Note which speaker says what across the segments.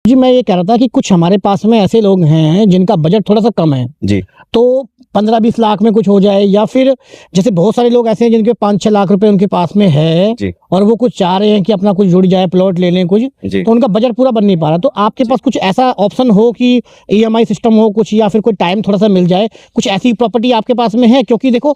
Speaker 1: जी, मैं ये कह रहा था कि कुछ हमारे पास में ऐसे लोग हैं जिनका बजट थोड़ा-सा कम है।
Speaker 2: जी।
Speaker 1: तो 15-20 लाख में कुछ हो जाए, या फिर जैसे बहुत सारे लोग ऐसे हैं जिनके 5-6 लाख रुपए उनके पास में है
Speaker 2: जी।
Speaker 1: और वो कुछ चाह रहे हैं कि अपना कुछ जुड़ जाए, प्लॉट ले लें कुछ,
Speaker 2: जी।
Speaker 1: तो उनका बजट पूरा बन नहीं पा रहा। तो आपके पास कुछ ऐसा ऑप्शन हो कि ईएमआई सिस्टम हो कुछ, या फिर कोई टाइम थोड़ा-सा मिल जाए, कुछ ऐसी प्रॉपर्टी आपके पास में है? क्योंकि देखो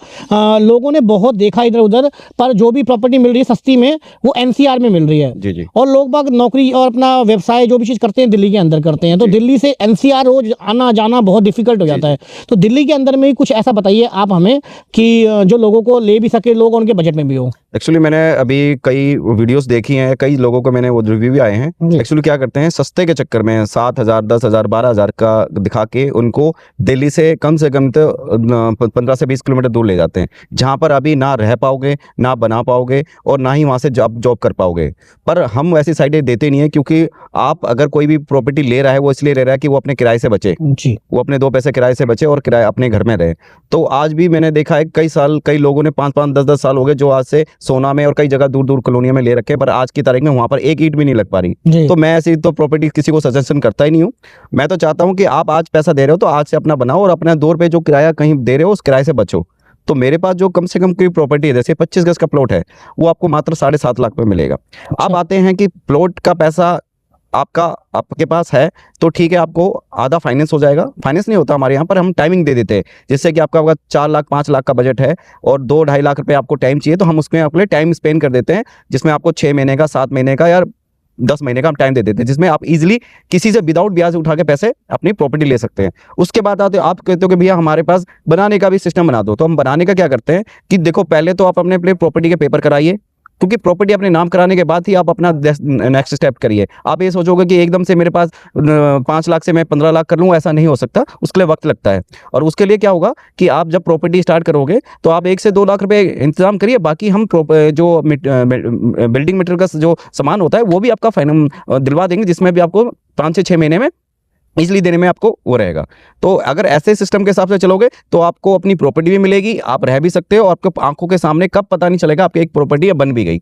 Speaker 1: लोगों ने बहुत देखा इधर-उधर, पर जो भी प्रॉपर्टी मिल रही है सस्ती में, वो एनसीआर में मिल रही है।
Speaker 2: जी, जी।
Speaker 1: और लोग बाग नौकरी और अपना व्यवसाय जो भी चीज़ करते हैं दिल्ली के अंदर करते हैं, तो
Speaker 2: जी।
Speaker 1: दिल्ली से एनसीआर रोज़ आना-जाना बहुत डिफ़िकल्ट हो जाता है। तो दिल्ली के अंदर में ही कुछ ऐसा बताइए आप हमें कि जो लोगों को ले भी सके लोग और उनके बजट में भी हो।
Speaker 2: एक्चुअली मैंने अभी कई वीडियोस देखी हैं, कई लोगों को मैंने वो रिव्यू भी आए हैं।
Speaker 1: जी।
Speaker 2: एक्चुअली क्या करते हैं, सस्ते के चक्कर में 7,000, 10,000, 12,000 का दिखा के उनको दिल्ली से कम तो 15 से 20 किलोमीटर दूर ले जाते हैं, जहाँ पर अभी ना रह पाओगे, ना बना पाओगे और ना ही वहाँ से जॉब कर पाओगे। पर हम ऐसी साइडें देते नहीं है, क्योंकि आप अगर कोई भी प्रॉपर्टी ले रहा है, वो इसलिए ले रहा है कि वो अपने किराए से बचे,
Speaker 1: जी।
Speaker 2: वो अपने 2 पैसे किराए से बचे और किराया अपने घर में रहे। तो आज भी मैंने देखा है कई लोगों ने 5-5, 10-10 साल हो गए जो आज से सोना में और कई जगह दूर-दूर कॉलोनियों में ले रखे हैं, पर आज की तारीख में वहाँ पर एक ईंट भी नहीं लग पा रही।
Speaker 1: जी।
Speaker 2: तो मैं ऐसी तो प्रॉपर्टी किसी को सजेशन करता ही नहीं हूँ। मैं तो चाहता हूँ कि आप आज पैसा दे रहे हो तो आज से अपना बनाओ और अपना 2 रुपए जो किराया कहीं दे रहे हो उस किराए से बचो। तो मेरे पास जो कम से कम कोई प्रॉपर्टी है, जैसे 25 गज का प्लॉट है, वो आपको मात्र 7.5 लाख में मिलेगा। अब आते हैं कि प्लॉट का पैसा आपके पास है तो ठीक है, आपको आधा फाइनेंस हो जाएगा। फाइनेंस नहीं होता हमारे यहाँ पर, हम टाइमिंग दे देते हैं, जिससे कि आपका 4 लाख 5 लाख का बजट है और 2-2.5 लाख रुपए आपको टाइम चाहिए, तो हम उसमें आपके लिए टाइम स्पेंड कर देते हैं, जिसमें आपको 6 महीने का, 7 महीने का या 10 महीने का हम टाइम दे देते हैं, जिसमें आप इजीली किसी से विदाउट ब्याज उठा के पैसे अपनी प्रॉपर्टी ले सकते हैं। उसके बाद आते आप कहते हो कि भैया हमारे पास बनाने का भी सिस्टम बना दो। तो हम बनाने का क्या करते हैं कि देखो, पहले तो आप अपने प्रॉपर्टी के पेपर कराइए, क्योंकि प्रॉपर्टी अपने नाम कराने के बाद ही आप अपना नेक्स्ट स्टेप करिए। आप ये सोचोगे कि एकदम से मेरे पास 5 लाख से मैं 15 लाख कर लूँ, ऐसा नहीं हो सकता, उसके लिए वक्त लगता है। और उसके लिए क्या होगा कि आप जब प्रॉपर्टी स्टार्ट करोगे तो आप 1 से 2 लाख रुपए इंतजाम करिए, बाकी हम जो बिल्डिंग मटेरियल का जो सामान होता है वो भी आपका दिलवा देंगे, जिसमें भी आपको 5 से 6 महीने में इसलिए देने में आपको वो रहेगा। तो अगर ऐसे सिस्टम के हिसाब से चलोगे तो आपको अपनी प्रॉपर्टी भी मिलेगी, आप रह भी सकते हो और आपको आंखों के सामने कब पता नहीं चलेगा आपकी एक प्रॉपर्टी बन भी गई।